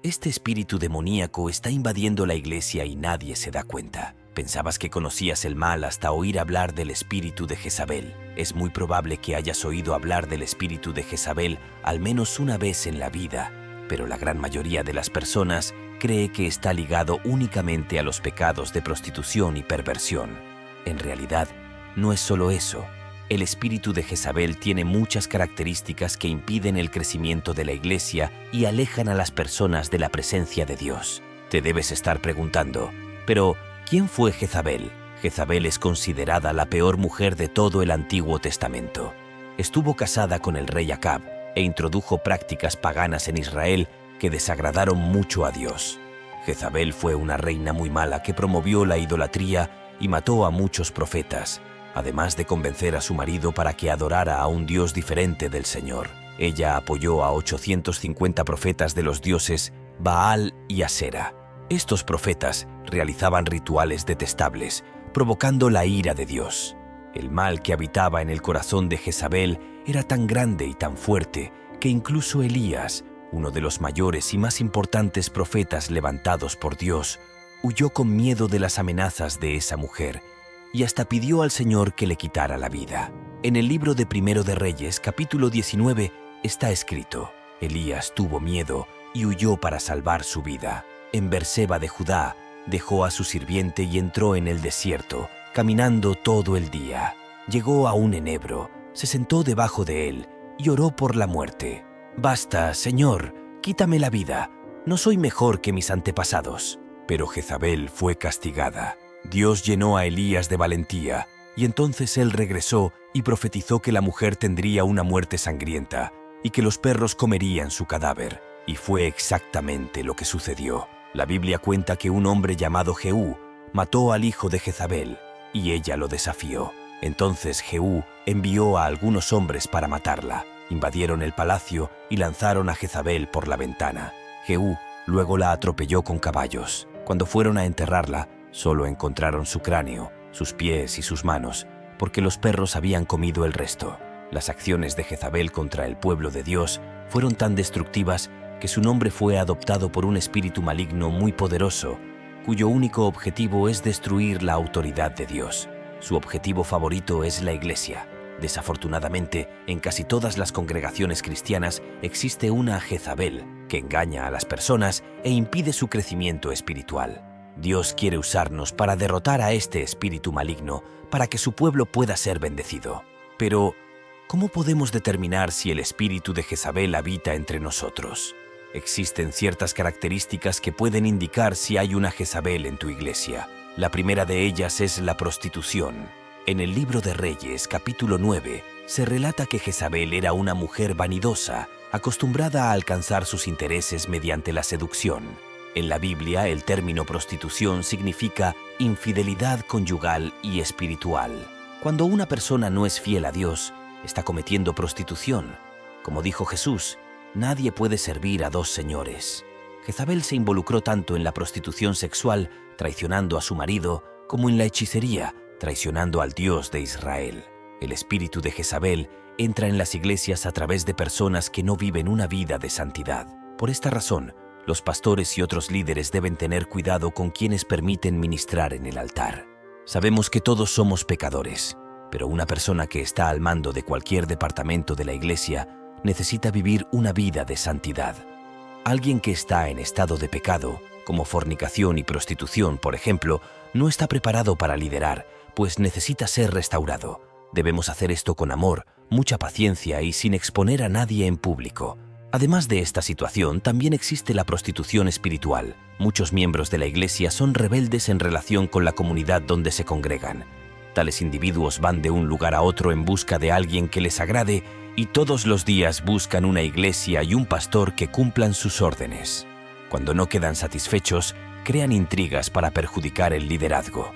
Este espíritu demoníaco está invadiendo la iglesia y nadie se da cuenta. Pensabas que conocías el mal hasta oír hablar del espíritu de Jezabel. Es muy probable que hayas oído hablar del espíritu de Jezabel al menos una vez en la vida, pero la gran mayoría de las personas cree que está ligado únicamente a los pecados de prostitución y perversión. En realidad, no es solo eso. El espíritu de Jezabel tiene muchas características que impiden el crecimiento de la iglesia y alejan a las personas de la presencia de Dios. Te debes estar preguntando, pero ¿quién fue Jezabel? Jezabel es considerada la peor mujer de todo el Antiguo Testamento. Estuvo casada con el rey Acab e introdujo prácticas paganas en Israel que desagradaron mucho a Dios. Jezabel fue una reina muy mala que promovió la idolatría y mató a muchos profetas, además de convencer a su marido para que adorara a un Dios diferente del Señor. Ella apoyó a 850 profetas de los dioses Baal y Asera. Estos profetas realizaban rituales detestables, provocando la ira de Dios. El mal que habitaba en el corazón de Jezabel era tan grande y tan fuerte que incluso Elías, uno de los mayores y más importantes profetas levantados por Dios, huyó con miedo de las amenazas de esa mujer y hasta pidió al Señor que le quitara la vida. En el libro de Primero de Reyes, capítulo 19, está escrito: Elías tuvo miedo y huyó para salvar su vida. En Berseba de Judá, dejó a su sirviente y entró en el desierto, caminando todo el día. Llegó a un enebro, se sentó debajo de él y oró por la muerte. «Basta, Señor, quítame la vida. No soy mejor que mis antepasados». Pero Jezabel fue castigada. Dios llenó a Elías de valentía, y entonces él regresó y profetizó que la mujer tendría una muerte sangrienta y que los perros comerían su cadáver. Y fue exactamente lo que sucedió. La Biblia cuenta que un hombre llamado Jehú mató al hijo de Jezabel, y ella lo desafió. Entonces Jehú envió a algunos hombres para matarla. Invadieron el palacio y lanzaron a Jezabel por la ventana. Jehú luego la atropelló con caballos. Cuando fueron a enterrarla, solo encontraron su cráneo, sus pies y sus manos, porque los perros habían comido el resto. Las acciones de Jezabel contra el pueblo de Dios fueron tan destructivas que su nombre fue adoptado por un espíritu maligno muy poderoso, cuyo único objetivo es destruir la autoridad de Dios. Su objetivo favorito es la iglesia. Desafortunadamente, en casi todas las congregaciones cristianas existe una Jezabel que engaña a las personas e impide su crecimiento espiritual. Dios quiere usarnos para derrotar a este espíritu maligno para que su pueblo pueda ser bendecido. Pero, ¿cómo podemos determinar si el espíritu de Jezabel habita entre nosotros? Existen ciertas características que pueden indicar si hay una Jezabel en tu iglesia. La primera de ellas es la prostitución. En el libro de Reyes, capítulo 9, se relata que Jezabel era una mujer vanidosa, acostumbrada a alcanzar sus intereses mediante la seducción. En la Biblia, el término prostitución significa infidelidad conyugal y espiritual. Cuando una persona no es fiel a Dios, está cometiendo prostitución. Como dijo Jesús, nadie puede servir a dos señores. Jezabel se involucró tanto en la prostitución sexual, traicionando a su marido, como en la hechicería, traicionando al Dios de Israel. El espíritu de Jezabel entra en las iglesias a través de personas que no viven una vida de santidad. Por esta razón, los pastores y otros líderes deben tener cuidado con quienes permiten ministrar en el altar. Sabemos que todos somos pecadores, pero una persona que está al mando de cualquier departamento de la iglesia necesita vivir una vida de santidad. Alguien que está en estado de pecado, como fornicación y prostitución, por ejemplo, no está preparado para liderar, pues necesita ser restaurado. Debemos hacer esto con amor, mucha paciencia y sin exponer a nadie en público. Además de esta situación, también existe la prostitución espiritual. Muchos miembros de la iglesia son rebeldes en relación con la comunidad donde se congregan. Tales individuos van de un lugar a otro en busca de alguien que les agrade y todos los días buscan una iglesia y un pastor que cumplan sus órdenes. Cuando no quedan satisfechos, crean intrigas para perjudicar el liderazgo.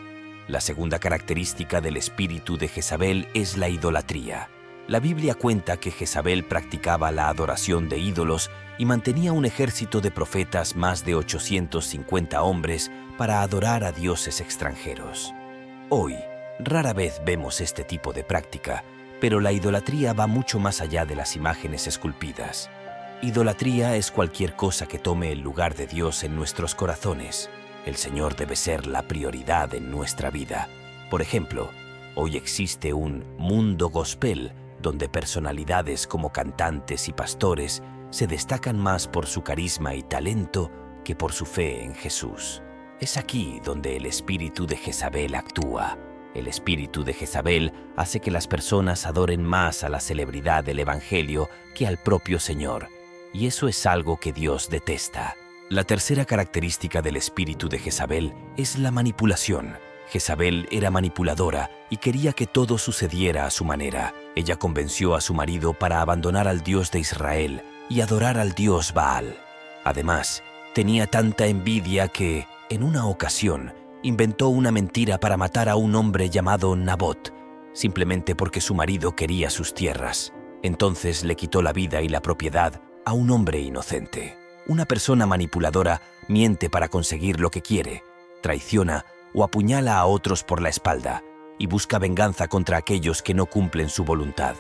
La segunda característica del espíritu de Jezabel es la idolatría. La Biblia cuenta que Jezabel practicaba la adoración de ídolos y mantenía un ejército de profetas, más de 850 hombres, para adorar a dioses extranjeros. Hoy, rara vez vemos este tipo de práctica, pero la idolatría va mucho más allá de las imágenes esculpidas. Idolatría es cualquier cosa que tome el lugar de Dios en nuestros corazones. El Señor debe ser la prioridad en nuestra vida. Por ejemplo, hoy existe un mundo gospel donde personalidades como cantantes y pastores se destacan más por su carisma y talento que por su fe en Jesús. Es aquí donde el espíritu de Jezabel actúa. El espíritu de Jezabel hace que las personas adoren más a la celebridad del Evangelio que al propio Señor, y eso es algo que Dios detesta. La tercera característica del espíritu de Jezabel es la manipulación. Jezabel era manipuladora y quería que todo sucediera a su manera. Ella convenció a su marido para abandonar al Dios de Israel y adorar al Dios Baal. Además, tenía tanta envidia que, en una ocasión, inventó una mentira para matar a un hombre llamado Nabot, simplemente porque su marido quería sus tierras. Entonces le quitó la vida y la propiedad a un hombre inocente. Una persona manipuladora miente para conseguir lo que quiere, traiciona o apuñala a otros por la espalda y busca venganza contra aquellos que no cumplen su voluntad.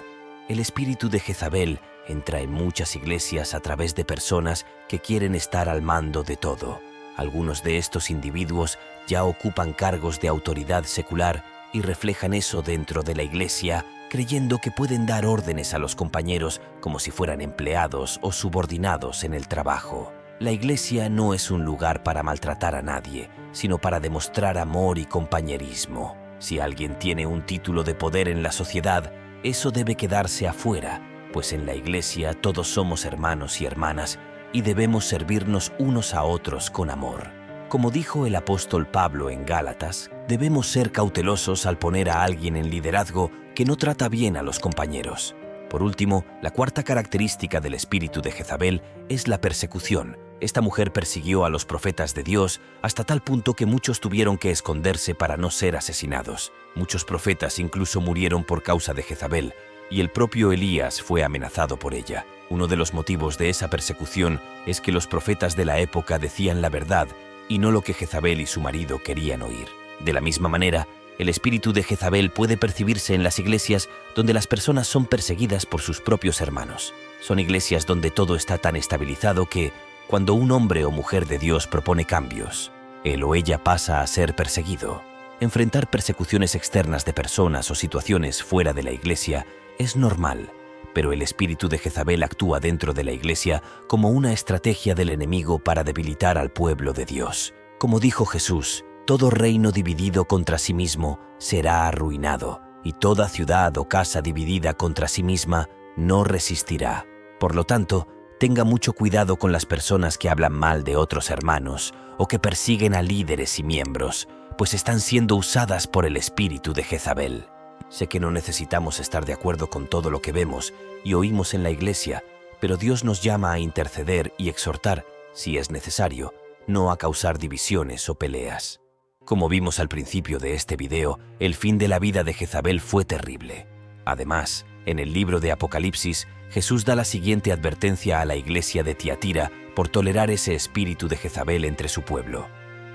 El espíritu de Jezabel entra en muchas iglesias a través de personas que quieren estar al mando de todo. Algunos de estos individuos ya ocupan cargos de autoridad secular y reflejan eso dentro de la iglesia, creyendo que pueden dar órdenes a los compañeros como si fueran empleados o subordinados en el trabajo. La iglesia no es un lugar para maltratar a nadie, sino para demostrar amor y compañerismo. Si alguien tiene un título de poder en la sociedad, eso debe quedarse afuera, pues en la iglesia todos somos hermanos y hermanas y debemos servirnos unos a otros con amor. Como dijo el apóstol Pablo en Gálatas, debemos ser cautelosos al poner a alguien en liderazgo que no trata bien a los compañeros. Por último, la cuarta característica del espíritu de Jezabel es la persecución. Esta mujer persiguió a los profetas de Dios hasta tal punto que muchos tuvieron que esconderse para no ser asesinados. Muchos profetas incluso murieron por causa de Jezabel, y el propio Elías fue amenazado por ella. Uno de los motivos de esa persecución es que los profetas de la época decían la verdad y no lo que Jezabel y su marido querían oír. De la misma manera, el espíritu de Jezabel puede percibirse en las iglesias donde las personas son perseguidas por sus propios hermanos. Son iglesias donde todo está tan estabilizado que, cuando un hombre o mujer de Dios propone cambios, él o ella pasa a ser perseguido. Enfrentar persecuciones externas de personas o situaciones fuera de la iglesia es normal, pero el espíritu de Jezabel actúa dentro de la iglesia como una estrategia del enemigo para debilitar al pueblo de Dios. Como dijo Jesús, todo reino dividido contra sí mismo será arruinado, y toda ciudad o casa dividida contra sí misma no resistirá. Por lo tanto, tenga mucho cuidado con las personas que hablan mal de otros hermanos o que persiguen a líderes y miembros, pues están siendo usadas por el espíritu de Jezabel. Sé que no necesitamos estar de acuerdo con todo lo que vemos y oímos en la iglesia, pero Dios nos llama a interceder y exhortar, si es necesario, no a causar divisiones o peleas. Como vimos al principio de este video, el fin de la vida de Jezabel fue terrible. Además, en el libro de Apocalipsis, Jesús da la siguiente advertencia a la iglesia de Tiatira por tolerar ese espíritu de Jezabel entre su pueblo.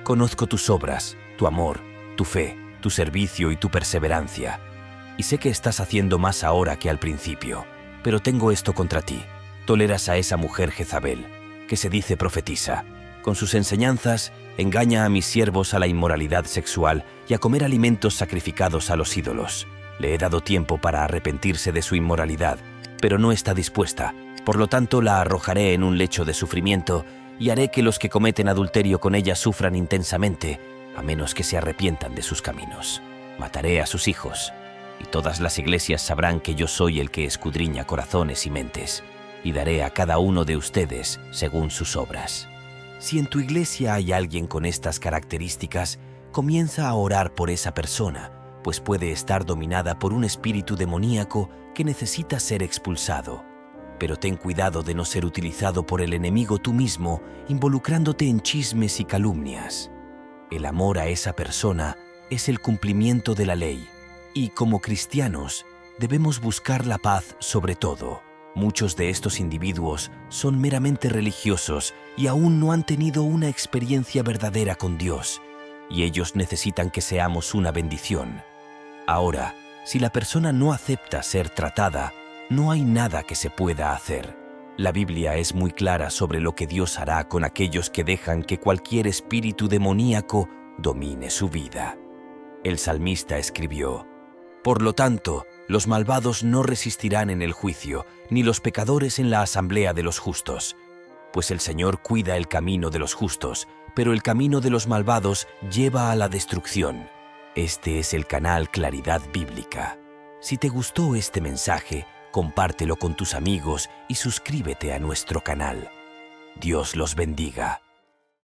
Conozco tus obras, tu amor, tu fe, tu servicio y tu perseverancia. Y sé que estás haciendo más ahora que al principio, pero tengo esto contra ti. Toleras a esa mujer Jezabel, que se dice profetisa. Con sus enseñanzas, engaña a mis siervos a la inmoralidad sexual y a comer alimentos sacrificados a los ídolos. Le he dado tiempo para arrepentirse de su inmoralidad, pero no está dispuesta. Por lo tanto, la arrojaré en un lecho de sufrimiento y haré que los que cometen adulterio con ella sufran intensamente, a menos que se arrepientan de sus caminos. Mataré a sus hijos, y todas las iglesias sabrán que yo soy el que escudriña corazones y mentes, y daré a cada uno de ustedes según sus obras. Si en tu iglesia hay alguien con estas características, comienza a orar por esa persona, pues puede estar dominada por un espíritu demoníaco que necesita ser expulsado. Pero ten cuidado de no ser utilizado por el enemigo tú mismo, involucrándote en chismes y calumnias. El amor a esa persona es el cumplimiento de la ley, y como cristianos debemos buscar la paz sobre todo. Muchos de estos individuos son meramente religiosos y aún no han tenido una experiencia verdadera con Dios, y ellos necesitan que seamos una bendición. Ahora, si la persona no acepta ser tratada, no hay nada que se pueda hacer. La Biblia es muy clara sobre lo que Dios hará con aquellos que dejan que cualquier espíritu demoníaco domine su vida. El salmista escribió: «Por lo tanto, los malvados no resistirán en el juicio, ni los pecadores en la asamblea de los justos. Pues el Señor cuida el camino de los justos, pero el camino de los malvados lleva a la destrucción». Este es el canal Claridad Bíblica. Si te gustó este mensaje, compártelo con tus amigos y suscríbete a nuestro canal. Dios los bendiga.